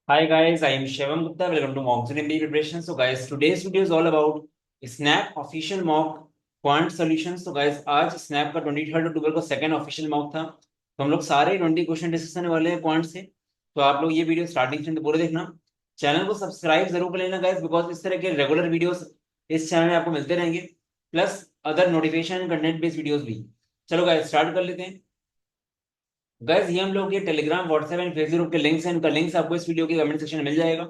Hi guys, I am Shivam Gupta. Welcome to Mock MBA Preparation. So guys, today's video is all about Snap official mock quant solutions. तो guys, आज Snap का 23 अक्टूबर को second official mock था। तो हम लोग सारे 20 question discuss करने वाले हैं क्वांट से। तो आप लोग ये वीडियो स्टार्टिंग से पूरे देखना। चैनल को सब्सक्राइब जरूर कर लेना गाइस, बिकॉज इस तरह के रेगुलर वीडियोस इस चैनल में आपको मिलते रहेंगे, plus other notification content based videos भी। चलो गाइस स्टार्ट कर लेते हैं। गैस ये हम लोग ये Telegram WhatsApp and Facebook group के लिंक्स हैं, इनका लिंक्स आपको इस वीडियो के कमेंट सेक्शन में मिल जाएगा।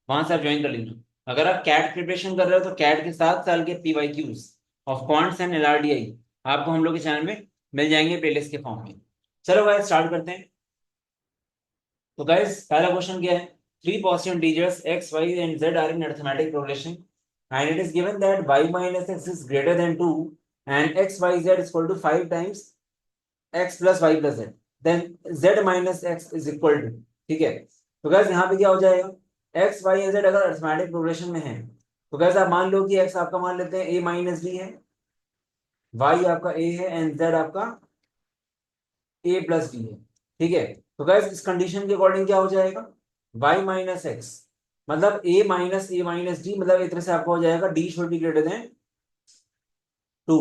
वहां से आप ज्वाइन कर लेना। अगर आप कैट प्रिपरेशन कर रहे हो तो कैट के 7 साल के PYQs of quants and LRDI आपको हम लोग के चैनल में मिल जाएंगे प्लेलिस्ट के फॉर्म में। चलो गाइस स्टार्ट करते हैं। तो गाइस पहला क्वेश्चन क्या है? Three positive integers X Y and Z are in arithmetic progression and it is given that Y minus X is greater than 2 and X Y Z is equal to 5 times X plus Y plus Z, then Z minus X is equal to. ठीक है, तो guys यहाँ पे क्या हो जाएगा? X Y Z अगर arithmetic progression में है तो गैस आप मान लो कि एक्स आपका मान लेते हैं ए माइनस बी है, वाई आपका ए है एंड जेड आपका ए प्लस बी है। ठीक है, तो गैस इस कंडीशन के अकॉर्डिंग क्या हो जाएगा? वाई माइनस एक्स मतलब ए माइनस डी, मतलब एक तरह से आपका हो जाएगा D should be greater than 2।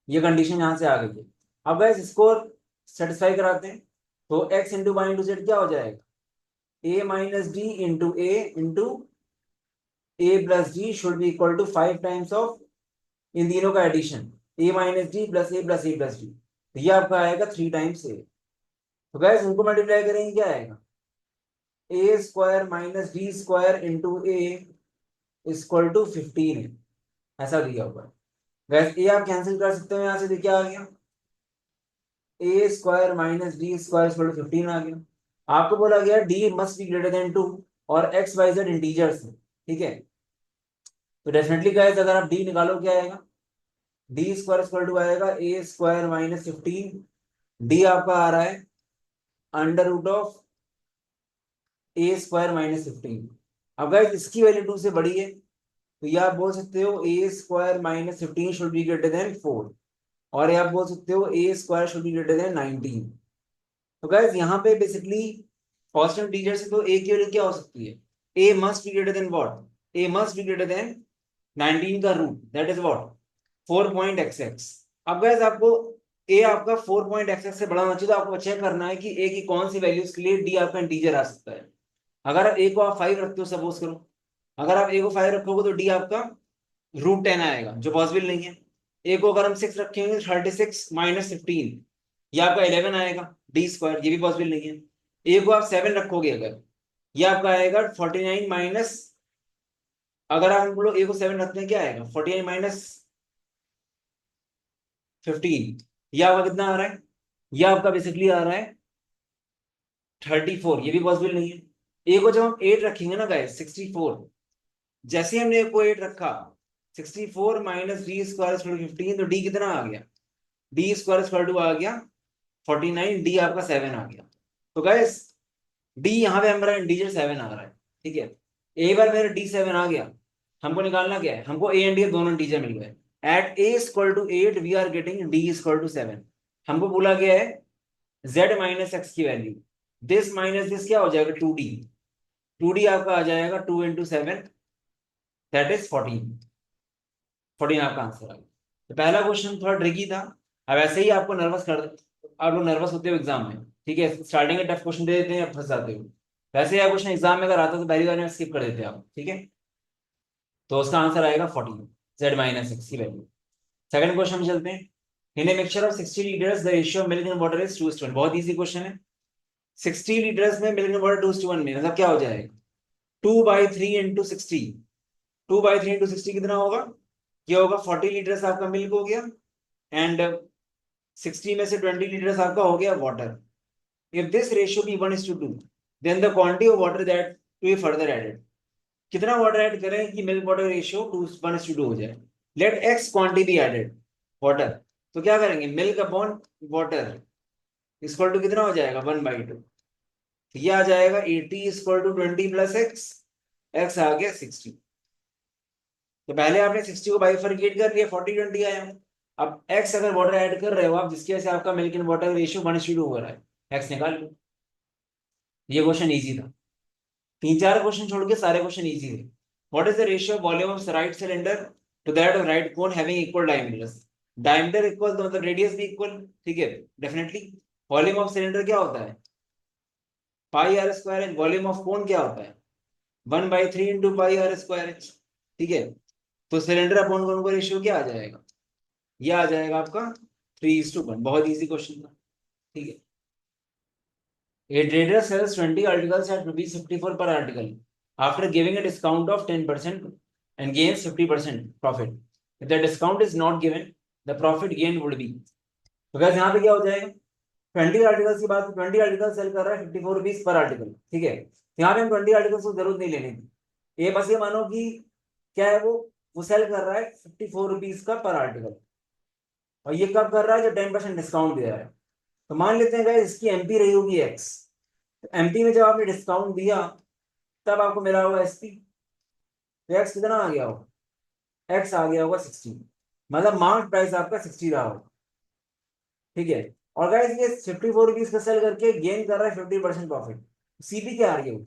ये कंडीशन यहां से आ गई है। अब गैस इसको सेटिस्फाई कराते हैं। तो x into y into z क्या हो जाएगा? A minus d into a plus d should be equal to 5 times of इन तीनों का addition, a minus d plus a plus a plus d. तो ये आपका आएगा 3 टाइम्स ए। तो गैस उनको मल्टीप्लाई करेंगे क्या आएगा? A square minus d square into a equal to 15 है, ऐसा दिया हुआ है। गैस ए आप कैंसिल कर सकते हो, यहां से देखिए आ गया a square minus d square equal to 15 आ गया। आपको बोला गया d must be greater than 2 और एक्स वाई जेड इंटीजर्स है। ठीक है, तो डेफिनेटली गाइस अगर आप डी निकालो क्या आएगा? डी स्क्वायर इक्वल टू आएगा ए स्क्वायर माइनस 15। डी आपका आ रहा है under root of A square minus 15। अब गाइस इसकी वैल्यू 2 से बड़ी है, तो ये आप बोल सकते हो a square minus 15 should be greater than 4, और ये आप बोल सकते हो a square should be greater than 19। तो गाइस यहाँ पे बेसिकली पॉजिटिव इंटीजर से तो ए की वैल्यू क्या हो सकती है? A must be greater than what? A must be greater than 19 का root, that is what? 4.xx। अब गाइस आपको ए आपका 4.xx से बड़ा होना चाहिए, तो आपको चेक करना है कि ए की कौन सी वैल्यूज के लिए डी आपका इंटीजर आ सकता है। अगर आप ए को आप 5 रखते हो सपोज करो, अगर आप ए को 5 रखोगे तो डी आपका √10 आएगा, जो पॉसिबल नहीं है। ए को अगर हम 6 रखेंगे 36 माइनस 15, ये आपका 11 आएगा डी स्क्वायर, ये भी पॉसिबल नहीं है। ए को आप 7 रखोगे अगर, ये आपका आएगा 49 माइनस, अगर आप हम लोग ए को 7 रखते हैं क्या आएगा? 49 माइनस 15, ये आपका कितना आ रहा है? ये आपका बेसिकली आ रहा है 34, ये भी पॉसिबल नहीं है। ए को जब हम 8 रखेंगे ना गाइस 64, जैसे ही हमने ए को 8 रखा 64 माइनस डी स्क्वायर 15, तो डी कितना आ गया? डी स्क्वायर स्क्वायर टू आ गया 49, डी आपका 7 आ गया। तो गाइस डी यहाँ पे हमारा इंटीजर 7 आ रहा है। ठीक है, एक बार मेरा डी 7 आ गया, हमको निकालना क्या है? हमको ए एंड डी दोनों इंटीजर मिल गए। At A equal to 8 we are getting D equal to 7। हमको बोला गया है जेड माइनस एक्स की वैल्यू, दिस माइनस दिस क्या हो जाएगा? 2d। 2d आपका आ जाएगा 2 इंटू 7, दैट इज 14। 14 आपका आंसर आ गया। तो पहला क्वेश्चन थोड़ा ट्रिकी था। अब ऐसे ही आपको नर्वस कर, आप लोग नर्वस होते हो एग्जाम में, ठीक है, स्टार्टिंग में टफ क्वेश्चन दे देते हैं, फंस जाते हो। वैसे ही क्वेश्चन एग्जाम में अगर आता तो पहली बार में स्किप कर देते आप। ठीक है, तो उसका आंसर आएगा 14, जेड माइनस एक्स की वैल्यू। सेकंड क्वेश्चन में चलते हैं। In a mixture of 60 litres the ratio of milk and water is 2:1। बहुत इजी क्वेश्चन है। 60 लीटर्स में मिल्क एंड वाटर 2:1 में, मतलब क्या हो जाएगा? 2/3 इंटू 60। 2/3 इंटू 60 कितना होगा? ये होगा 40 लीटर्स आपका मिल्क हो गया, एंड 60 में से 20 लीटर्स आपका हो गया water. If this ratio be 1:2, then the quantity of water that to be further added. कितना वाटर ऐड करें कि मिल्क वाटर रेशियो 1:2 हो जाए? Let x quantity be added, water. तो क्या करेंगे? Milk upon water equal to कितना हो जाएगा? 1/2। ये आ जाएगा 80 equal to 20 plus x, x आ गया 60। तो पहले आपने 60 को बाइफरकेट कर लिया, 40/20 आया। अब एक्स अगर वाटर ऐड कर रहे हो आप, जिसकी वजह से आपका मिल्क एंड वाटर रेशियो 1:2 हो रहा है, एक्स निकाल लो। ये क्वेश्चन इजी था। तीन चार क्वेश्चन छोड़ के सारे क्वेश्चन इजी थे। What is the ratio of volume of right cylinder to that of right cone having equal diameters. Diameter equal तो मतलब रेडियस भी इक्वल, ठीक है डेफिनेटली। वॉल्यूम ऑफ सिलेंडर क्या होता है, pi r square h. Volume of cone क्या होता है, 1/3 into pi r square h, ठीक है। तो सिलेंडर अपॉन कोन का रेशियो क्या आ जाएगा, ये आ जाएगा आपका 3:1। बहुत इजी क्वेश्चन था, ठीक है। A trader sells 20 articles at rupees 54 per article after giving a discount of 10% and gains 50% profit. If the discount is not given, the profit gain would be. तो guys यहाँ पे क्या हो जाएगा, 20 आर्टिकल्स की बात, 20 आर्टिकल सेल कर रहा है 54 रुपीज पर आर्टिकल, ठीक है। यहाँ पे हम 20 आर्टिकल्स को जरूरत नहीं लेने की, ये बस ये मानो कि क्या है वो सेल कर रहा है 54 रुपीज का पर आर्टिकल, और ये कब कर रहा है, जो 10% डिस्काउंट दे रहा है। तो मान लेते हैं गाइस इसकी एमपी रही होगी एक्स। एमपी में जब आपने डिस्काउंट दिया तब आपको मिला होगा एसपी। तो एक्स कितना आ गया होगा, एक्स आ गया होगा 60, मतलब मार्केट प्राइस आपका 60 रहा होगा, ठीक है। और गाइस ये 54 रुपीज का सेल करके गेन कर रहा है 50% प्रॉफिट। सीपी क्या आ रही है,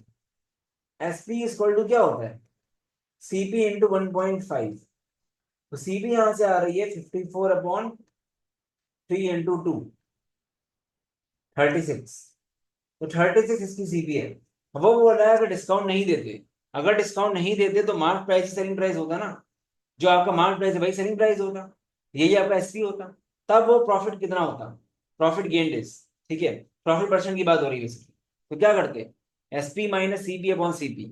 एसपी इक्वल टू क्या होता है, सीपी इंटू 1.5। तो सीपी यहां से आ रही है 54/3 इंटू 2, 36। तो 36 इसकी सीपी है। वो बोल रहा है अगर डिस्काउंट नहीं देते, अगर डिस्काउंट नहीं देते तो मार्क प्राइस सेलिंग प्राइस होता ना, जो आपका मार्क प्राइस है भाई सेलिंग प्राइस होता, यही आपका एसपी होता। तब वो प्रॉफिट कितना होता, प्रॉफिट गेन इज, ठीक है। प्रॉफिट परसेंट की बात हो रही है इसकी। तो क्या करते, SP minus CP upon CP,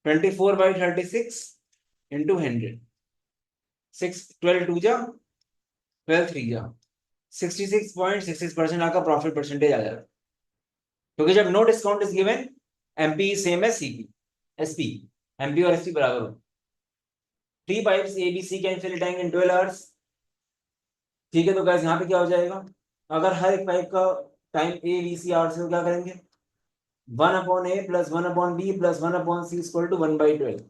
24/36 into 100, 12 66.66% आपका प्रॉफिट परसेंटेज आ जाएगा, क्योंकि जब no discount is given MP same है सीपी, एसपी, एमपी और एसपी बराबर हो। 3 pipes A B C can fill tank in 12 hours, ठीक है। तो गैस यहाँ पे क्या हो जाएगा, अगर हर एक पाइप का time A B C hours है, क्या करेंगे, 1/a plus 1/b plus 1/c equal to 1/12।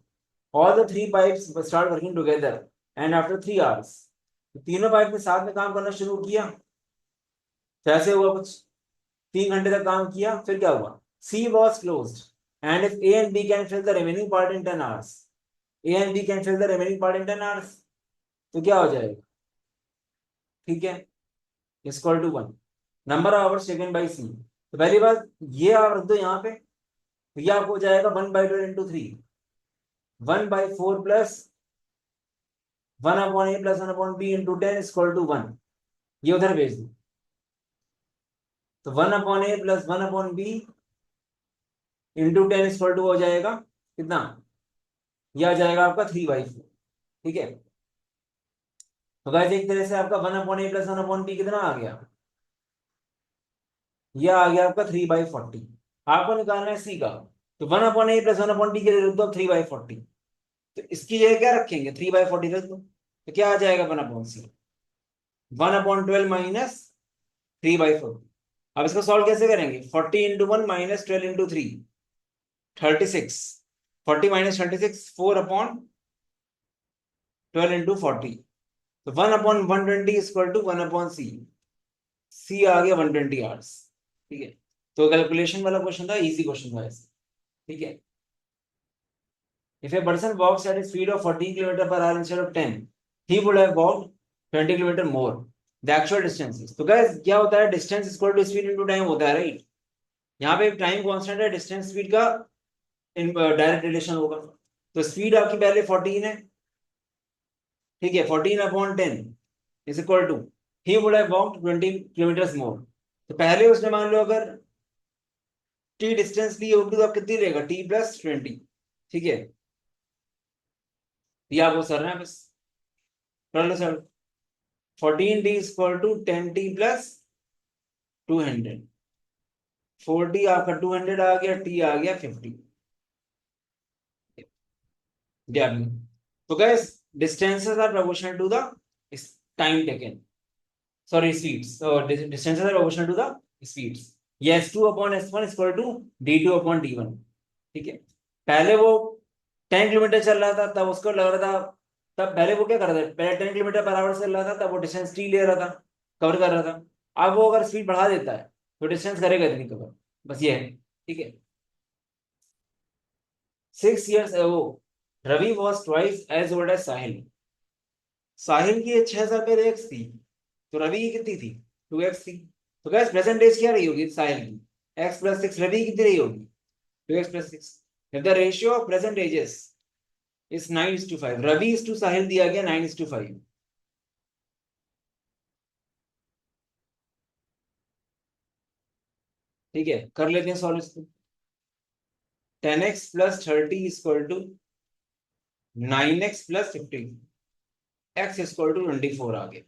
All the 3 pipes start working together and after 3 hours, तीनों पाइप ने साथ में काम करना शुरू किया। कैसे हुआ, कुछ 3 घंटे तक काम किया, फिर क्या हुआ, C was closed and if A and B can fill the remaining part in 10 hours, A and B can fill the remaining part in 10 hours, तो क्या हो जाएगा, ठीक है, equal to 1 number of hours taken by C. तो पहली बात ये आप रख दो यहाँ पे, तो ये आपको हो जाएगा 1/12 into 3, 1/4 plus 1/a plus 1/b into 10 equal to 1, ये उधर भेज दो। तो 1/a plus 1/b into 10 equal to हो जाएगा कितना, यह आ जाएगा आपका 3/4, ठीक है। तो गाइस एक तरह से आपका 1/a प्लस 1/b कितना आ गया, यह आ गया आपका 3/40। आपको निकालना है सी का, तो 1/a प्लस 1/b के लिए रख दो 3/40। तो इसकी जगह क्या रखेंगे, 3/40 रख दो, तो क्या आ जाएगा 1/c, 1/12 माइनस 3/40। अब इसको सॉल्व कैसे करेंगे, 40 into 1 minus 12 into 3, 36, 40 minus 36, 4/12 into 40। तो 1/120 इक्वल टू 1/c, सी आ गया 120 आवर्स, ठीक है। तो कैलकुलेशन वाला क्वेश्चन था, इजी क्वेश्चन था ऐसे, ठीक है। If a person walks at a speed of 14 km per hour instead of 10, he would have walked 20 km more. The actual distance is. तो guys क्या होता है, distance equal to speed into time होता है, राइट। यहाँ पे time constant है, distance speed का डायरेक्ट रिलेशन होगा। तो स्पीड आपकी पहले 14 है, ठीक है, 14/10 is equal to he would have walked 20 kilometres more. तो पहले उसने मान लो अगर टी डिस्टेंस ली होगी तो आप कितनी लेगा, t+20, ठीक है। ये आपको सर है बस, कर लो sir. 14t equal to 10t plus 200, 40 आपका 200 आ गया, t आ गया 50। तो guys distances are proportional to the time taken, sorry speeds, distances are proportional to the speeds. ये S2/S1 इक्वल टू D2/D1, ठीक है। पहले वो 10 किलोमीटर चल रहा था, तब उसको लग रहा था, तब पहले वो क्या कर रहा था, पहले 10 किलोमीटर पर आवर चल रहा था, तब वो डिस्टेंस टी ले रहा था, कवर कर रहा था। अब वो अगर स्पीड बढ़ा देता है तो डिस्टेंस करेगा इतनी कवर, बस ये है, ठीक है। 6 years ago Ravi was twice as old as साहिल। साहिल की 6 साल पहले एक्स थी, तो रवि की कितनी थी? 2x थी। तो गैस प्रेजेंट एज क्या रही होगी साहिल की? x+6। रवि की कितनी रही होगी? 2x+6। if the ratio of present ages is 9:5, Ravi is to Sahil दिया गया 9:5। ठीक है, कर लेते हैं सॉल्व इसको। 10x+30 equal to 9x+50, x equal to 24 आ गया।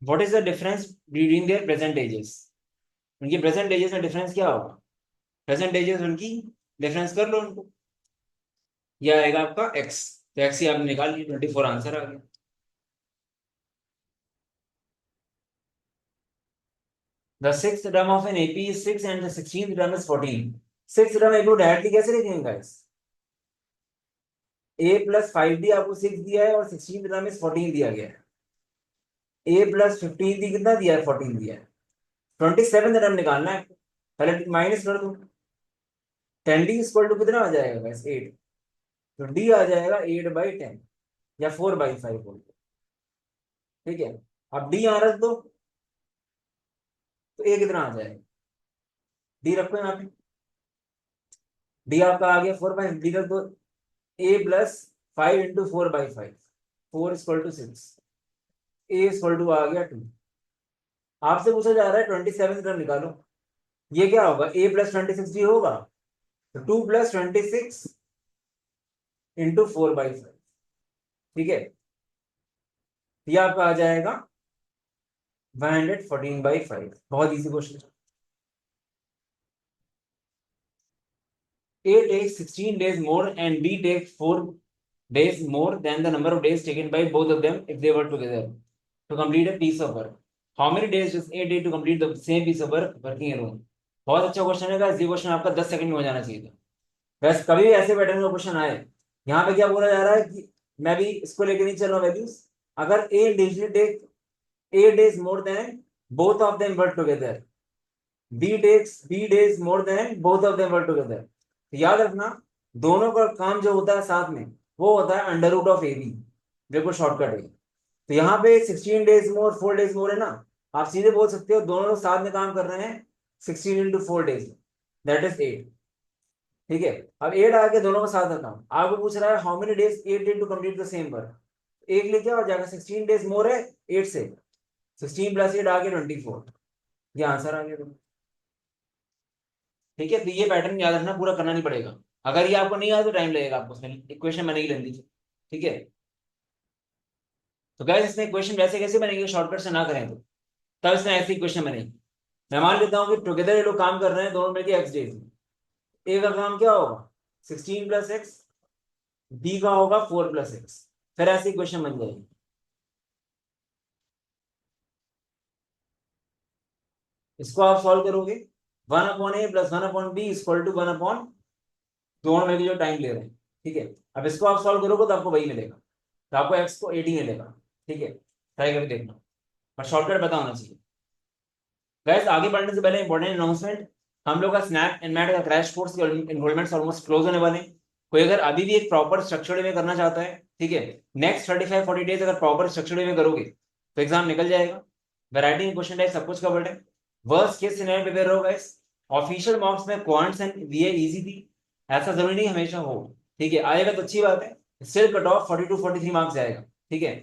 What is the difference between their present ages? उनकी प्रेजेंट एजेस में डिफरेंस क्या होगा? प्रेजेंट एजेस उनकी डिफरेंस कर लो उनको, यह आएगा आपका x। तो x ही आपने निकाल लिया, 24 आंसर आ गया। The sixth term of an AP is 6 and the 16th term is 14। Six term AP को डायरेक्टली कैसे लिखेंगे गाइस? a+5 भी आपको 6 दिया है और 16th टर्म इज 14 दिया गया है। a+15 भी कितना दिया है? 14 दिया है। 27th टर्म निकालना है, पहले माइनस कर दो। 10d इक्वल टू कितना आ जाएगा गाइस? 8। तो d आ जाएगा 8/10 या 4/5 बोल दो। ठीक है, अब d यहाँ रख दो, तो a कितना आ जाएगा? d रखो यहाँ पे, d आपका आ गया 4/5। d रख दो, a+5 × 4/5, 4 = 6। a इक्वल टू आ गया 2। आपसे पूछा जा रहा है 27 टर्म निकालो, ये क्या होगा? a+26 भी होगा, तो 2+26 × 4/5। ठीक है, ये आपका आ जाएगा 114/5। बहुत easy question. A takes 16 days more and B takes 4 days more than the number of days taken by both of them if they were together to complete a piece of work. How many days does A take to complete the same piece of work working alone? बहुत अच्छा question है guys, ये question आपका 10 second में हो जाना चाहिए था। वैसे कभी भी ऐसे पैटर्न का क्वेश्चन आए, यहाँ पे क्या बोला जा रहा है कि मैं भी इसको लेके नहीं चल रहा वैल्यूज। अगर A individually take 8 days more than both of them were together, B takes B days more than both of them were together। तो याद रखना, दोनों का काम जो होता है साथ में, वो होता है √AB। बिल्कुल शॉर्टकट है। तो यहाँ पे 16 days more 4 days more है ना, आप सीधे बोल सकते हो दोनों लोग साथ में काम कर रहे हैं 16 × 4 days, दैट इज 8। ठीक है, अब 8 आके दोनों का साथ रखा, आपको पूछ रहा है how many days 8 take to complete the same work. एक लेके आ जाएगा, 16 days मोर है 8 से, 16 + 8 आ गया 24। ये आंसर आ गया। ठीक है, तो ये पैटर्न याद रखना, पूरा करना नहीं पड़ेगा। अगर ये आपको नहीं आया तो टाइम लगेगा आपको, उसमें इक्वेशन बनेगी लेंदी। ठीक है, तो गाइस इसमें इक्वेशन वैसे कैसे बनेगी, शॉर्टकट से ना करें तो तब इसमें ऐसी इक्वेशन बनेगी। मैं मान लेता हूँ कि टुगेदर ये लोग काम कर रहे हैं दोनों मिलकर एक्स डेज में। ए का काम क्या होगा? 16 + x। बी का होगा 4 + x। फिर ऐसी इक्वेशन बन जाएगी। इसको आप सॉल्व करोगे, 1/a + 1/b इक्वल टू 1/, दोनों मिलकर जो टाइम ले रहे हैं। ठीक है, अब इसको आप सॉल्व करोगे तो आपको वही मिलेगा, तो आपको एक्स को 80 मिलेगा। ठीक है, ट्राई करके देखना, पर शॉर्टकट पता होना चाहिए। गैस आगे बढ़ने से पहले इंपॉर्टेंट अनाउंसमेंट, हम लोग का स्नैप एंड मैट का क्रैश कोर्स के एनरोलमेंट्स ऑलमोस्ट क्लोज होने वाले हैं। कोई अगर अभी भी एक प्रॉपर स्ट्रक्चर्ड वे करना चाहता है, ठीक है, नेक्स्ट 35-40 डेज अगर प्रॉपर स्ट्रक्चर्ड वे करोगे तो एग्जाम निकल जाएगा। वैरायटी क्वेश्चन टाइप सब कुछ कवर्ड है। वर्स्ट केस सिनेरियो प्रिपेयर रहो गाइस। ऑफिशियल मार्क्स में क्वांट्स एंड वीए इजी थी, ऐसा जरूरी नहीं हमेशा हो। ठीक है, आएगा तो अच्छी बात है, स्टिल कट ऑफ 42-43 मार्क्स जाएगा। ठीक है,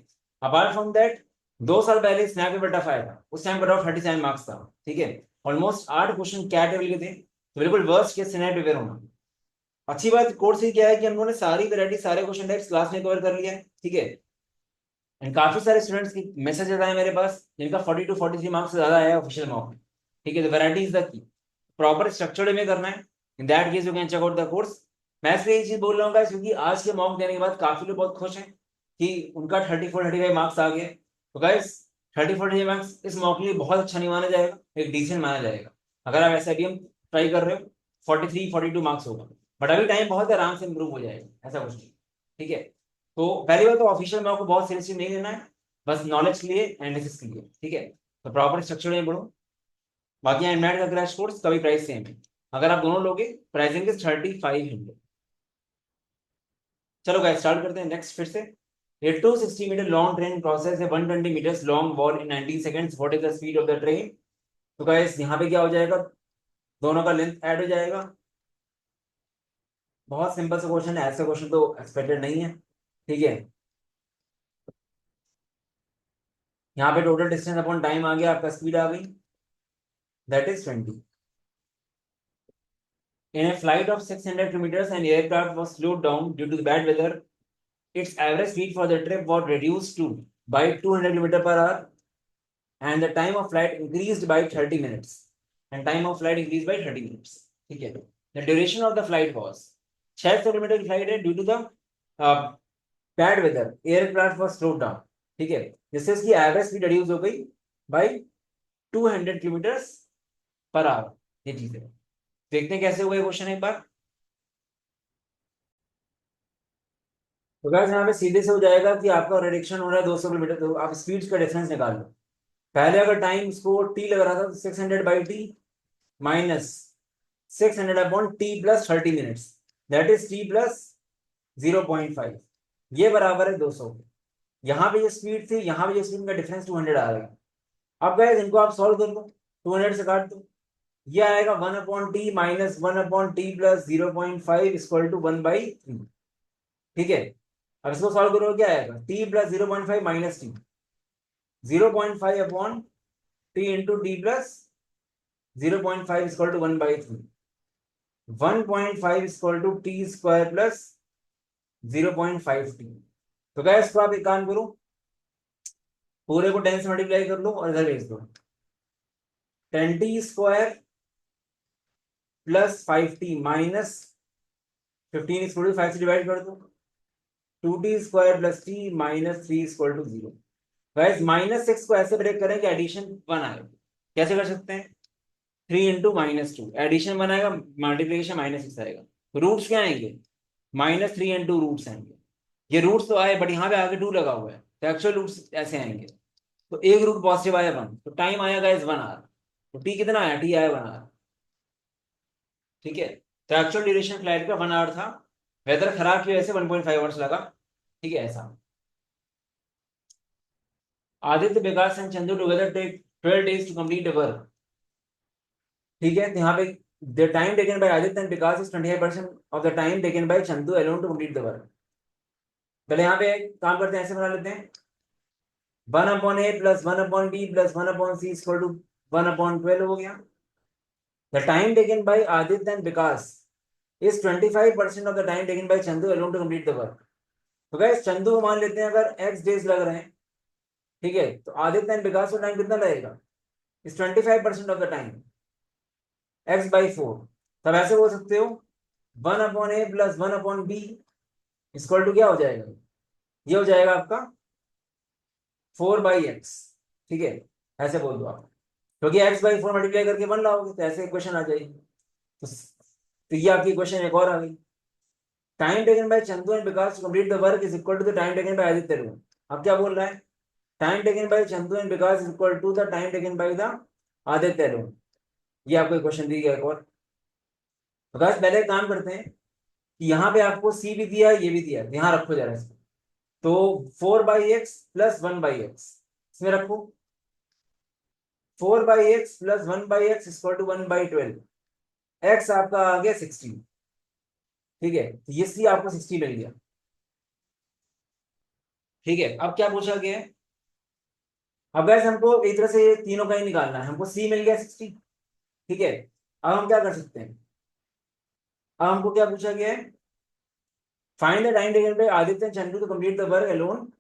अपार्ट फ्रॉम दैट 2 साल पहले स्नैप पेपर टफ आया था, उस टाइम कट ऑफ 37 मार्क्स था। ठीक है, ऑलमोस्ट 8 क्वेश्चन कैट लेवल के थे, तो बिल्कुल वर्स्ट केस सिनेरियो प्रिपेयर होना। अच्छी बात कोर्स ही क्या है कि हम लोगों ने सारी वैरायटी सारे क्वेश्चन टाइप्स क्लास में कवर कर लिया है। ठीक है, एंड काफी सारे स्टूडेंट्स की मैसेजेस आए मेरे पास जिनका 42-43 मार्क्स से ज्यादा आया ऑफिशियल मार्क में। ठीक है, तो variety is the key, proper structured में करना है। In that case you can check out the course. मैं इसलिए ये चीज बोल रहा हूँ guys, क्योंकि आज के मॉक देने के बाद काफी लोग बहुत खुश हैं कि उनका 34-35 मार्क्स आ गए। तो गाइस 34-35 मार्क्स इस मॉक के लिए बहुत अच्छा नहीं माना जाएगा, एक डिसेंट माना जाएगा। अगर आप SIBM ट्राई कर रहे हो 43-42 मार्क्स होगा, बट अभी टाइम बहुत है, आराम से इंप्रूव हो जाएगा, ऐसा कुछ नहीं। ठीक है, तो पहली बात तो ऑफिशियल में आपको बहुत सीरियसली नहीं लेना है, बस नॉलेज के लिए, एनालिसिस के लिए। ठीक है, तो प्रॉपर स्ट्रक्चर में पढ़ो। बाकी एंड्रॉइड का क्रैश कोर्स का भी प्राइस सेम है। अगर आप दोनों लोगे प्राइसिंग इज 3500। चलो गाइस स्टार्ट करते हैं नेक्स्ट फिर से। A 260-meter long train crosses a 120 meters long wall in 19 seconds. What is the speed of the train? तो गाइस यहाँ पे क्या हो जाएगा, दोनों का लेंथ ऐड हो जाएगा। बहुत सिंपल सा क्वेश्चन है, ऐसा क्वेश्चन तो एक्सपेक्टेड नहीं है। ठीक है, यहाँ पे टोटल डिस्टेंस अपॉन टाइम आ गया, आपका स्पीड आ गई, that is 20। In a flight of 600 kilometers, an aircraft was slowed down due to the bad weather. Its average speed for the trip was reduced to by 200 kilometers per hour, and the time of flight increased by 30 minutes. And time of flight increased by 30 minutes. ठीक है, the duration of the flight was 600 kilometre की flight है, due to the bad weather aircraft was slowed down। ठीक है, जिससे इसकी average speed reduce हो गई बाई 200 किलोमीटर पर आवर। ये चीज है, देखते हैं कैसे हुआ ये क्वेश्चन एक बार। तो गाइस यहाँ पे सीधे से हो जाएगा कि आपका रिडक्शन हो रहा है 200 किलोमीटर, तो आप स्पीड का डिफरेंस निकाल लो। पहले अगर टाइम इसको टी लग रहा था तो 600 by T minus 600 upon T plus 30 minutes, that is T plus 0.5, ये बराबर है 200। यहाँ पे ये स्पीड थी, यहाँ पे ये स्पीड का डिफरेंस 200 आ गया। अब गाइस इनको आप सॉल्व कर लो, 200 से काट दो, ये आएगा 1/t minus 1/t plus 0.5 equal to 1/3। ठीक है, अब इसको सॉल्व करो, क्या आएगा, t plus 0.5 minus T, 0.5 upon T into T plus 0.5 equal to 1/3, 1.5 equal to T square plus 0.5 T. तो क्या इसको आप एक काम करो, पूरे को 10 से मल्टीप्लाई कर लो और इधर भेज दो, 10t square plus 5t minus 15 equal to 5 से डिवाइड कर दो, 2t square plus T minus 3 equal to 0। Guys -6 को ऐसे ब्रेक करें कि एडिशन 1 आए, कैसे कर सकते हैं, 3 इंटू -2, एडिशन 1 आएगा, मल्टीप्लीकेशन -6 आएगा, रूट्स क्या आएंगे, -3 इंटू रूट्स आएंगे। ये रूट्स तो आए बट यहाँ पे आगे 2 लगा हुआ है, तो एक्चुअल रूट्स ऐसे आएंगे। तो एक रूट पॉजिटिव आया 1, तो टाइम आया गाइस 1 आवर, तो टी कितना आया, टी आया 1 आवर। ठीक है, तो एक्चुअल ड्यूरेशन फ्लाइट का 1 आवर था, वेदर खराब की वजह से 1.5 आवर्स लगा। ठीक है, ऐसा। Aditya Vikas and Chandu together take 12 days to complete the work। ठीक है, तो यहाँ पे the time taken by Aditya and Vikas is 25% of the time taken by Chandu alone to complete the work. पहले यहाँ पे काम करते हैं, ऐसे बना लेते हैं, 1/a plus 1/b plus 1/c equal to 1/12 हो गया। The time taken by Aditya and Vikas is 25% of the time taken by Chandu alone to complete the work. तो गाइस चंदू को मान लेते हैं अगर x डेज लग रहे हैं, ठीक है, तो आदित्य एंड विकास को टाइम कितना लगेगा, इस 25% ऑफ द टाइम, x/4। तब ऐसे बोल सकते हो 1/a plus 1/b equal to क्या हो जाएगा, ये हो जाएगा आपका 4/x। ठीक है, ऐसे बोल दो आप, क्योंकि x/4 मल्टीप्लाई करके 1 लाओगे तो ऐसे इक्वेशन आ जाएगी। तो ये आपकी इक्वेशन एक और आ गई, time taken by Chandu and Vikas to complete the work is equal to the time taken by Aditya. अब क्या बोल रहा है, time taken by Chandu and Vikas is equal to the time taken by the Aditya alone. ये आपको क्वेश्चन दी गया एक और। तो गाइस पहले काम करते हैं कि यहाँ पे आपको सी भी दिया है, ये भी दिया है, ध्यान रखो जरा इसको। तो 4/x प्लस 1/x इसमें रखो, 4/x plus 1/x equal to 1/12, x आपका आ गया 60। ठीक है, तो ये सी आपको 60 मिल गया। ठीक है, अब क्या पूछा गया है, अब गैस हमको एक तरह से तीनों का ही निकालना है, हमको सी मिल गया 60। ठीक है, अब हम क्या कर सकते हैं, अब हमको क्या पूछा गया है, find the time taken by Aditya and Chandu to complete the work alone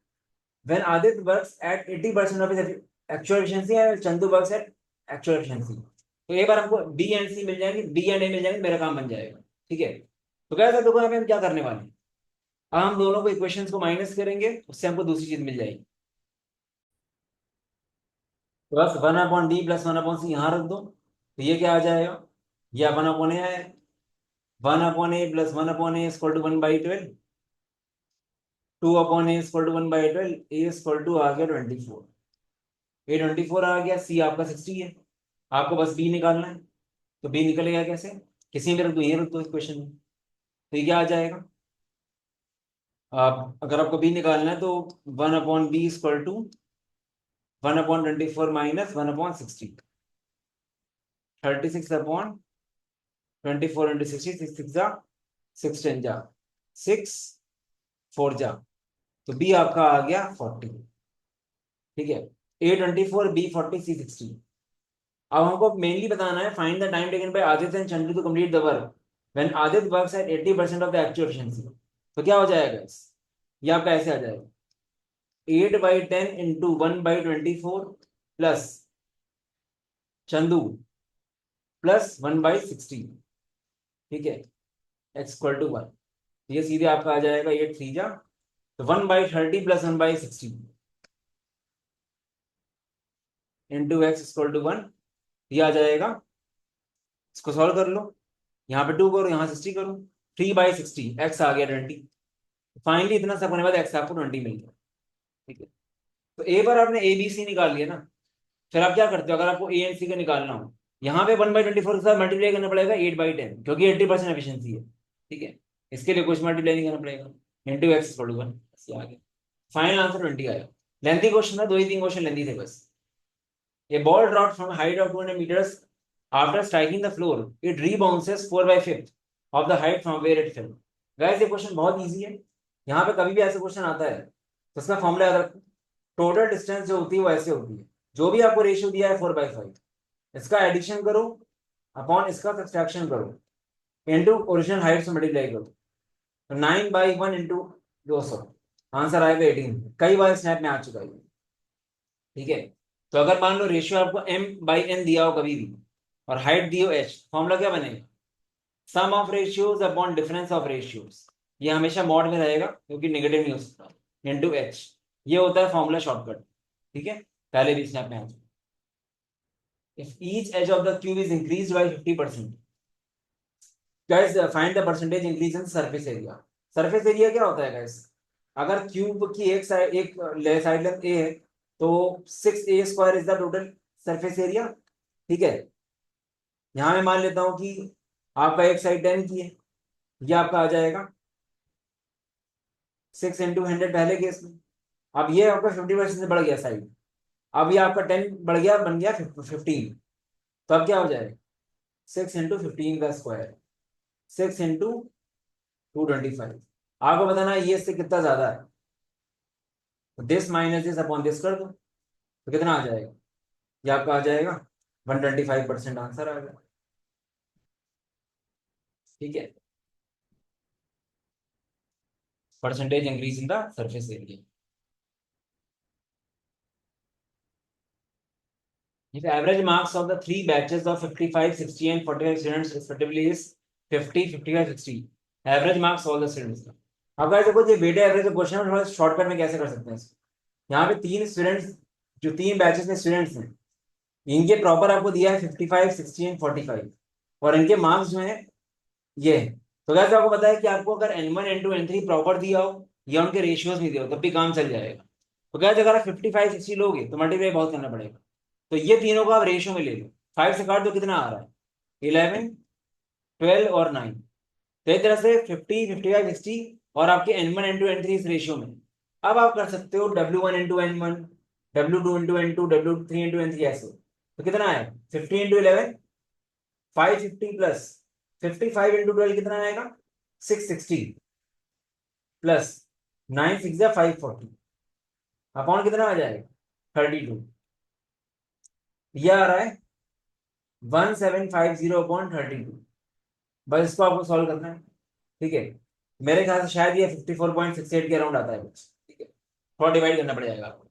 when Aditya works at 80% of his actual efficiency and Chandu works at actual efficiency. तो एक बार हमको बी एंड सी मिल जाएंगे, बी एंड ए मिल जाएंगे, मेरा काम बन जाएगा। ठीक है, तो क्या देखो यहाँ पे हम क्या करने वाले हैं, अब हम दोनों को इक्वेशंस को माइनस करेंगे, उससे हमको दूसरी चीज मिल जाएगी। तो बस 1/d प्लस 1/c यहाँ रख दो, तो ये क्या आ जाएगा, ये 1/a है, 1/a plus 1/a equal to 1/12, 2/a equal to 1/12, a equal to आ गया 24, a 24 आ गया, c आपका 60 है, आपको बस b निकालना है। तो b निकलेगा कैसे, किसी में रख दो, ये रख दो इस क्वेश्चन में, तो ये क्या आ जाएगा? आप अगर आपको बी निकालना है तो 1/b equal to 1/24 minus 1/60, 36/24 into 60, 6 जा 6 10 जा 6 4 जा, तो बी आपका आ गया 40। ठीक है, A24, B40, C60। अब हमको मेनली बताना है find the time taken by Aditya and Chandu to complete the work when Aditya works at 80% of the actual efficiency. तो क्या हो जाएगा इस, ये आपका ऐसे आ जाएगा 8/10 इंटू 1/24 प्लस चंदू प्लस 1/60। ठीक है, एक्स इक्वल टू 1, ये सीधे आपका आ जाएगा 8 3 जा, तो 1/30 plus 1/60 into X equal to 1, ये आ जाएगा। इसको सॉल्व कर लो, यहाँ पे 2 करो, यहाँ 60 करो, 3/60, एक्स आ गया 20। फाइनली इतना सब होने के बाद एक्स आपको 20 मिल गया। ठीक है, तो ए पर आपने ए बी सी निकाल लिया ना, फिर आप क्या करते हो, अगर आपको ए एंड सी का निकालना हो, यहाँ पे 1/24 के साथ मल्टीप्लाई करना पड़ेगा 8/10, क्योंकि 80% एफिशिएंसी है। ठीक है, इसके लिए कुछ मल्टीप्लाई नहीं करना पड़ेगा, इंटू एक्स इक्वल टू 1, आ गया। फाइनल आंसर 20 आया। लेंथी क्वेश्चन था, 2 ही 3 क्वेश्चन लेंथी थे बस। A ball dropped from a height of 200 meters after striking the floor. It rebounces 4/5 of the height from where it fell. Guys, ये question बहुत easy है। यहाँ पे कभी भी ऐसे क्वेश्चन आता है तो इसका फॉर्मूला याद रखो, टोटल डिस्टेंस जो होती है वो ऐसे होती है, जो भी आपको रेशियो दिया है 4/5, इसका एडिशन करो अपॉन इसका सब्सट्रैक्शन करो इंटू ओरिजिनल हाइट से मल्टीप्लाई करो, तो 9/1 इंटू 200, आंसर आएगा 18। कई बार स्नैप में आ चुका है। ठीक है, तो अगर मान लो रेशियो आपको m/n दिया हो कभी भी और हाइट दी हो h, फॉर्मूला क्या बनेगा? Sum of ratios upon difference of ratios. ये हमेशा मॉड में रहेगा क्योंकि नेगेटिव नहीं हो सकता, इनटू h। ये होता है फॉर्मूला शॉर्टकट। ठीक है, पहले भी स्नैप में आ जाए। If each edge of the cube is increased by 50%, guys find the percentage increase in surface area. Surface area क्या होता है गाइस? अगर क्यूब की एक साइड, एक साइड लेंथ a है, तो 6a² is the total surface area. ठीक है, यहां मैं मान लेता हूं कि आपका एक साइड 10 की है, ये आपका आ जाएगा 6 × 100 पहले केस में। अब ये आपका 50% से बढ़ गया साइड, अब ये आपका 10 बढ़ गया, बन गया 15, तो अब क्या हो जाएगा 6 × 15 का स्क्वायर, 6 × 225। आपको बताना है ये इससे कितना ज्यादा है, तो this minus this upon this कर दो, तो कितना आ जाएगा, ये आपका आ जाएगा 125% आंसर आ गया। ठीक है, percentage increase in the surface area. If average marks of the three batches of 55, 60 and 45 students respectively is 50, 55, 60, average marks all the students का। अब गाइस देखो, ये वेटेड एवरेज क्वेश्चन है, थोड़ा शॉर्टकट में कैसे कर सकते हैं इसको। यहाँ पे 3 स्टूडेंट्स, जो 3 बैचेस में स्टूडेंट्स हैं, इनके प्रॉपर आपको दिया है 55, 60 एंड 45, और इनके मार्क्स जो है ये है। तो गाइस आपको पता है कि आपको अगर N1, N2, N3 प्रॉपर दिया हो या उनके रेशियोज में दिया हो तब भी काम चल जाएगा। तो गाइस अगर आप 55, 60 लोगे तो मल्टीप्लाई बहुत करना पड़ेगा, तो ये तीनों को आप रेशियो में ले लो, 5 से काट दो, कितना आ रहा है 11, 12 और 9। तो एक तरह से 50, 55, 60 और आपके N1, N2, N3 इस रेशियो में। अब आप कर सकते हो W1 × N1, W2 × N2, W3 × N3 ऐसे। तो कितना है 50 × 11, 550 प्लस 55 × 12 कितना आएगा 660 प्लस 9 6 540 अपॉन कितना आ जाएगा 32। यह आ रहा है 1750/32। बस इसको आपको सॉल्व करना है। ठीक है, मेरे ख्याल से शायद ये 54.68 के अराउंड आता है कुछ। ठीक है, थोड़ा डिवाइड करना पड़ जाएगा आपको,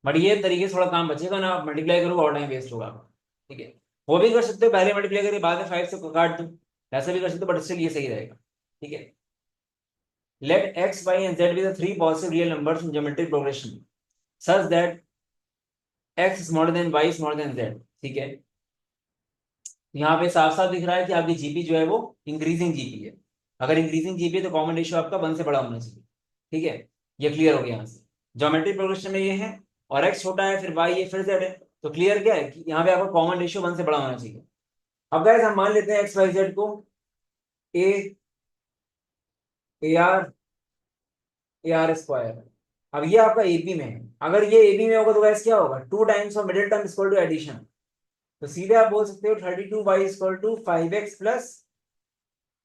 बट ये तरीके से थोड़ा काम बचेगा ना, आप मल्टीप्लाई करोगे और टाइम वेस्ट होगा आपका। ठीक है, वो भी कर सकते हो, पहले मल्टीप्लाई करके बाद में 5 से काट दो, ऐसा भी कर सकते हो, बट स्टिल ये सही रहेगा। ठीक है, late x, y and z be the three positive real numbers in geometric progression such that x smaller than y smaller than z। ठीक है, यहाँ पे साफ साफ दिख रहा है कि आपकी जीपी जो है वो इंक्रीजिंग जीपी है। अगर इंक्रीजिंग जीपी है तो कॉमन रेशियो आपका 1 से बड़ा होना चाहिए। ठीक है, ये क्लियर हो गया यहाँ से। ज्योमेट्रिक प्रोग्रेशन में ये है, और एक्स छोटा है, फिर वाई है, फिर जेड है, तो क्लियर क्या है कि यहाँ पे आपका कॉमन रेशियो 1 से बड़ा होना चाहिए। अब गाइस हम मान लेते हैं एक्स वाई जेड को ए ए आर स्क्वायर। अब ये आपका एपी में है, अगर ये एबी में होगा तो गाइस क्या होगा, 2 times of middle term equal to addition. तो सीधे आप बोल सकते हो 32y equal to 5x plus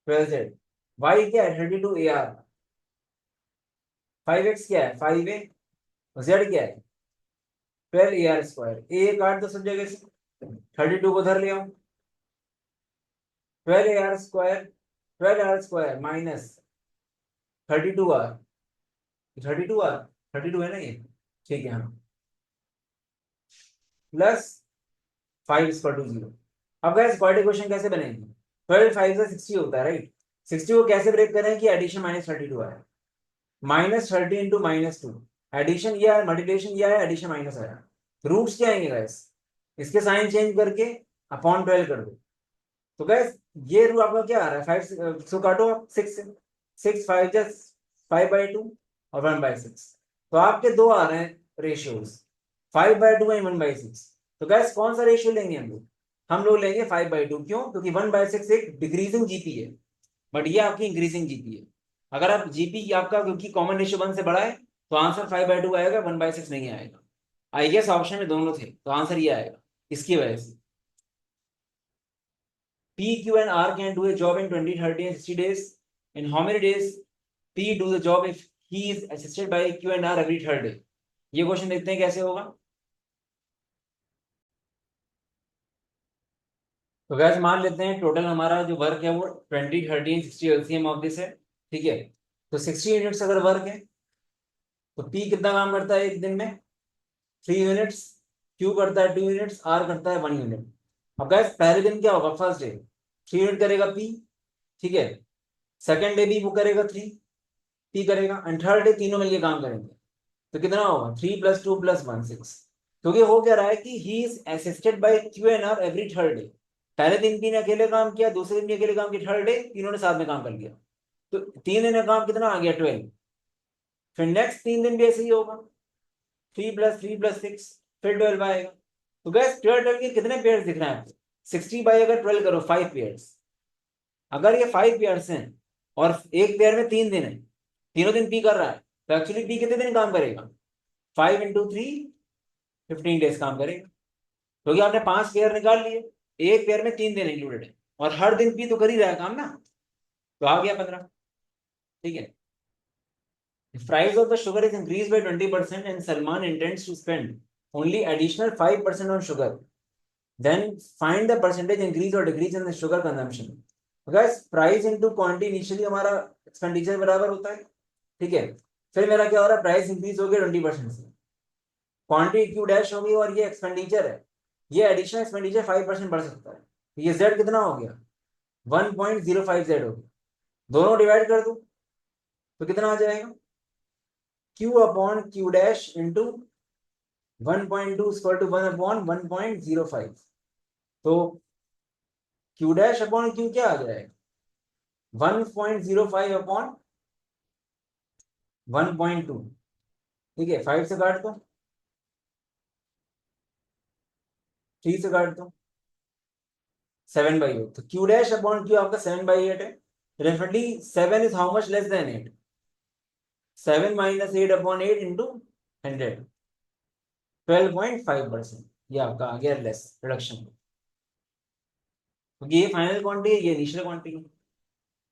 12z। y क्या है 32 AR, 5x क्या है 5a, z क्या है 12 AR स्क्वायर। ए काट दो सब जगह से, 32 को धर लिया, 12 AR square, 12R square minus 32R, 32R, 32 है ना ये, ठीक है हाँ, प्लस 5 = 0। अब गैस स्क्वायर इक्वेशन कैसे बनेगी, 12 5 60 होता है राइट। 60 को कैसे ब्रेक करें कि एडिशन -32 आया, -30 इंटू -2, एडिशन ये है मल्टीप्लिकेशन ये है, एडिशन माइनस आया। रूट्स क्या आएंगे गैस, इसके साइन चेंज करके अपॉन 12 कर दो। तो गैस ये रूट आपका क्या आ रहा है 5, सो काटो आप 6 से, 6 5 जस्ट 5/2 और 1/6। तो आपके दो आ रहे हैं रेशियोज, 5/2 एंड 1/6। तो गैस कौन सा रेशियो लेंगे हम लोग, हम लोग लेंगे 5/2। क्यों, क्योंकि 1/6 एक डिक्रीजिंग जीपी है, बट ये आपकी इंक्रीजिंग जीपी है। अगर आप जीपी आपका क्योंकि कॉमन रेशियो 1 से बड़ा है तो आंसर 5/2 आएगा, 1/6 नहीं आएगा। आई गेस ऑप्शन में दोनों थे तो आंसर ये आएगा इसकी वजह से। P, Q, and R can do a job in 20, 30, and 60 days. In how many days P do the job if he is assisted by Q and R every third day? ये question देखते हैं कैसे होगा। तो gas मान लेते हैं total हमारा जो वर्क है वो 20, 30 एंड 60 एलसीएम ऑफ दिस है, ठीक है। तो 60 यूनिट्स अगर वर्क है तो P कितना काम करता है एक दिन में, 3 यूनिट्स, Q करता है 2 यूनिट्स, R करता है 1 यूनिट। अब गैस पहले दिन क्या होगा, फर्स्ट डे 3 यूनिट करेगा P, ठीक है। सेकेंड डे भी वो करेगा 3 करेगा, एंड थर्ड डे तीनों मिलकर काम करेंगे। तो कितना होगा 3 + 2 + 1 6। क्योंकि हो क्या रहा है कि he is assisted by Q N R every third day. पहले दिन की ने अकेले काम किया, दूसरे दिन की अकेले काम किया, थर्ड डे तीनों ने साथ में काम कर लिया। तो 3 दिन का काम कितना आ गया 12। फिर नेक्स्ट 3 दिन भी ऐसे ही होगा, 3 + 3 + 6, फिर 12 आएगा। तो गैस 12 के कितने पेयर्स दिख रहे हैं आपको, 60 बाई अगर 12 करो 5 पेयर्स। अगर ये 5 पेयर्स हैं और एक पेयर में 3 दिन है, तीनों दिन पी कर रहा है, तो एक्चुअली पी कितने दिन काम करेगा, 5 × 3 15 डेज काम करेगा। क्योंकि आपने 5 पेयर निकाल लिए, एक पेयर में 3 दिन इंक्लूडेड है और हर दिन पी तो कर ही रहा है काम ना, तो आ गया 15, ठीक है। Price of the sugar is increase by 20% and Salman intends to spend only additional 5% on sugar, then find the percentage increase और decrease in the sugar consumption. Guys price into quantity initially हमारा एक्सपेंडिचर बराबर होता है, ठीक है। फिर मेरा क्या हो रहा है, प्राइस इंक्रीज हो गया 20% से, क्वांटिटी क्यू डैश होगी और ये एक्सपेंडिचर है, ये एडिशनल एक्सपेंडिचर 5% बढ़ सकता है। तो ये जेड कितना हो गया 1.05 जेड हो गया। दोनों डिवाइड कर दो तो कितना आ जाएगा, Q upon Q dash into 1.2 equal to 1/1.05। तो क्यू डैश अपॉन क्यू क्या आ जाएगा 1.05/1.2, ठीक है। 5 से काट दो, 3 से काट दो, 7/8। तो क्यू डैश अपॉन क्यू आपका 7/8 है। Definitely 7 is how much less than 8, 7 - 8/8 into 100, 12.5%। ये आपका आ गया लेस रिडक्शन। तो ये फाइनल क्वांटिटी है, ये इनिशियल क्वांटिटी है।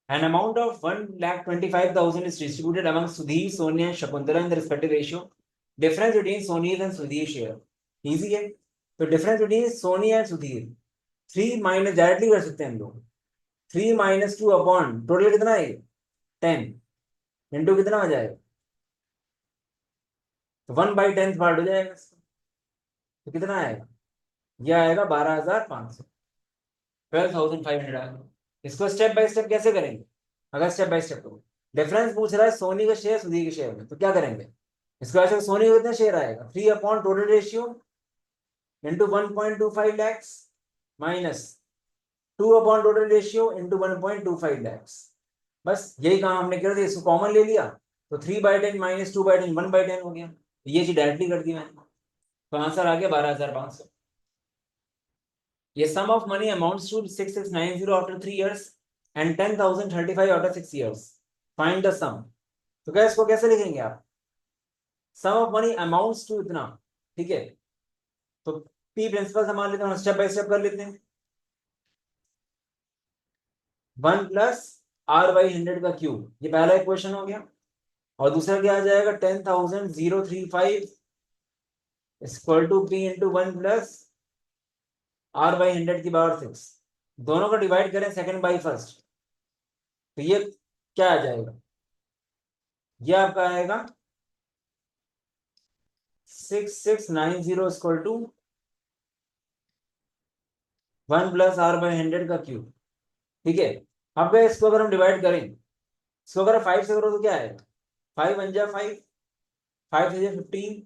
An amount of 1,25,000 is distributed among Sudhir, Sonia and Shakuntala in the respective ratio. Difference between Sonia's and Sudhir's share. Easy है। तो difference between Soni and Sudhir 3 minus directly कर सकते हैं हम लोग, 3 - 2 अपॉन टोटल कितना है 10 इंटू कितना आ जाएगा, तो 1/10 पार्ट हो जाएगा इसका। तो कितना आएगा, यह आएगा 12,500, 12,500 आएगा। इसको स्टेप बाय स्टेप कैसे करेंगे, अगर स्टेप बाय स्टेप करो, डिफरेंस पूछ रहा है सोनी का शेयर सुधीर के शेयर में, तो क्या करेंगे, इसको ऐसे सोनी को कितना शेयर आएगा 3 upon total ratio into 1.25 lakh minus 2 upon total ratio into 1.25 lakh. बस यही काम हमने कर दिया, इसको कॉमन ले लिया तो 3/10 - 2/10 1/10 हो गया। ये चीज डायरेक्टली कर दी मैंने, तो आंसर आ गया 12,500। ये sum of money amounts to 6690 after 3 years and 10,035 after 6 years. Find the sum. तो क्या इसको कैसे लिखेंगे आप? Sum of money amounts to इतना, ठीक है। तो P प्रिंसिपल संभाल लेते हैं, स्टेप बाय स्टेप कर लेते हैं। 1 प्लस आर बाई 100 का क्यूब, ये पहला इक्वेशन हो गया। और दूसरा क्या आ जाएगा? 10,035 equal to P into 1 plus R by 100 की पावर 6। दोनों को डिवाइड करें सेकंड बाई फर्स्ट, तो ये क्या आ जाएगा? ये आपका आएगा 6690 equal to 1 plus R by 100 का क्यूब, ठीक है। अब इसको अगर हम डिवाइड करें, इसको अगर 5 से करो तो क्या आएगा? 5 वन जा 5, 5 थ्री जा 15,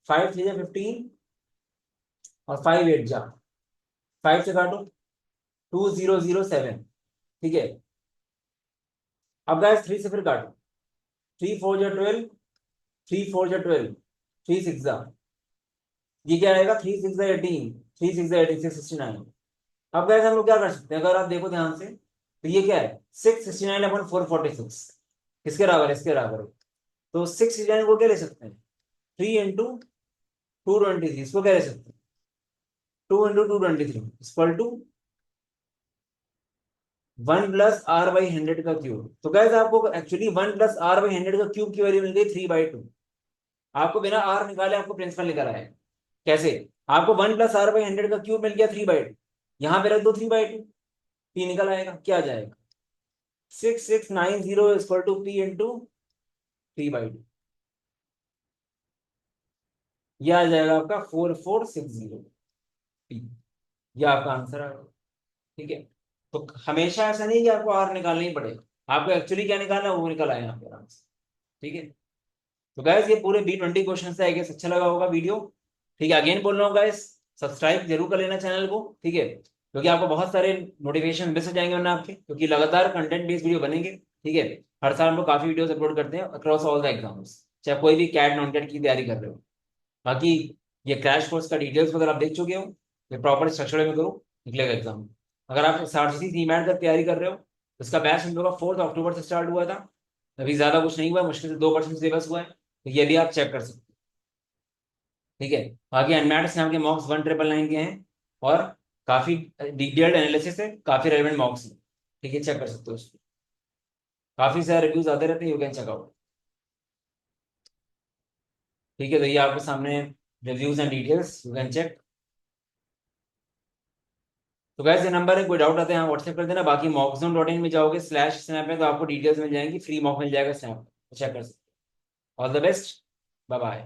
5 थ्री जा 15 और 5 8 जा 5 से काटो 2007, ठीक है। अब गाइस 3 से फिर काटो, 3 4 जा 12, 3 4 जा 12, 3 6 जा, ये क्या आएगा? 3 6 जा 18, 3 6 जा 18, 669। अब गाइस हम लोग क्या कर सकते हैं, अगर आप देखो ध्यान से, तो ये क्या है? 669 अपन 446 किसके बराबर है? इसके बराबर है। तो 669 को क्या ले सकते हैं? 3 इंटू 223, इसको क्या ले सकते हैं? 2 into 223 equal to 1 plus R by 100 का क्यूब। तो गाइस आपको एक्चुअली 1 प्लस आर बाई 100 का क्यूब की वैल्यू मिल गई 3/2। आपको बिना आर निकाले आपको प्रिंसिपल निकल आया। कैसे? आपको 1 प्लस आर बाई 100 का क्यूब मिल गया 3/2, यहां पे रख दो 3/2, पी निकल आएगा। क्या आ जाएगा? 6690 इक्वल टू पी इंटू 3/2। यह आ जाएगा आपका 4460 पी। यह आपका आंसर आएगा, ठीक है। तो हमेशा ऐसा नहीं कि आपको आर निकालना ही पड़ेगा, आपको एक्चुअली क्या निकालना है वो निकल आए यहाँ पे आराम से, ठीक है। तो गाइस ये पूरे B20 क्वेश्चन से आई गेस अच्छा लगा होगा वीडियो, ठीक है। अगेन बोल रहा हूँ गाइस, सब्सक्राइब जरूर कर लेना चैनल को, ठीक है, क्योंकि आपको बहुत सारे नोटिफिकेशन मिस हो जाएंगे वरना आपके, क्योंकि लगातार कंटेंट बेस्ड वीडियो बनेंगे, ठीक है। हर साल हम लोग काफी वीडियोस अपलोड करते हैं अक्रॉस ऑल द एग्जाम्स, चाहे कोई भी कैट नॉन कैट की तैयारी कर रहे हो। बाकी ये क्रैश कोर्स का डिटेल्स वगैरह आप देख चुके हो, ये प्रॉपर स्ट्रक्चर में करो, निकलेगा एग्जाम। अगर आप सारसी सीमैट का तैयारी कर रहे हो, तो इसका बैच हम लोग का 4 अक्टूबर से स्टार्ट हुआ था। अभी ज्यादा कुछ नहीं हुआ, मुश्किल से 2% सिलेबस हुआ है, तो ये भी आप चेक कर सकते हो, ठीक है। बाकी अनमैट्स नाम के मॉक्स 1999 के हैं, और काफी डिटेल्ड एनालिसिस है, काफी रेलेवेंट मॉक्स है, ठीक है, चेक कर सकते हो उसको। काफी सारे रिव्यूज आते रहते हैं, यू कैन चेक आउट, ठीक है। तो ये आपके सामने reviews and details, you can check. तो गैस ये नंबर है, कोई डाउट आता है यहाँ व्हाट्सएप कर देना। बाकी mockzone.in में जाओगे /snap में, तो आपको डिटेल्स मिल जाएंगी, फ्री मॉक मिल जाएगा स्नैप, चेक कर सकते हो। All the best, bye bye.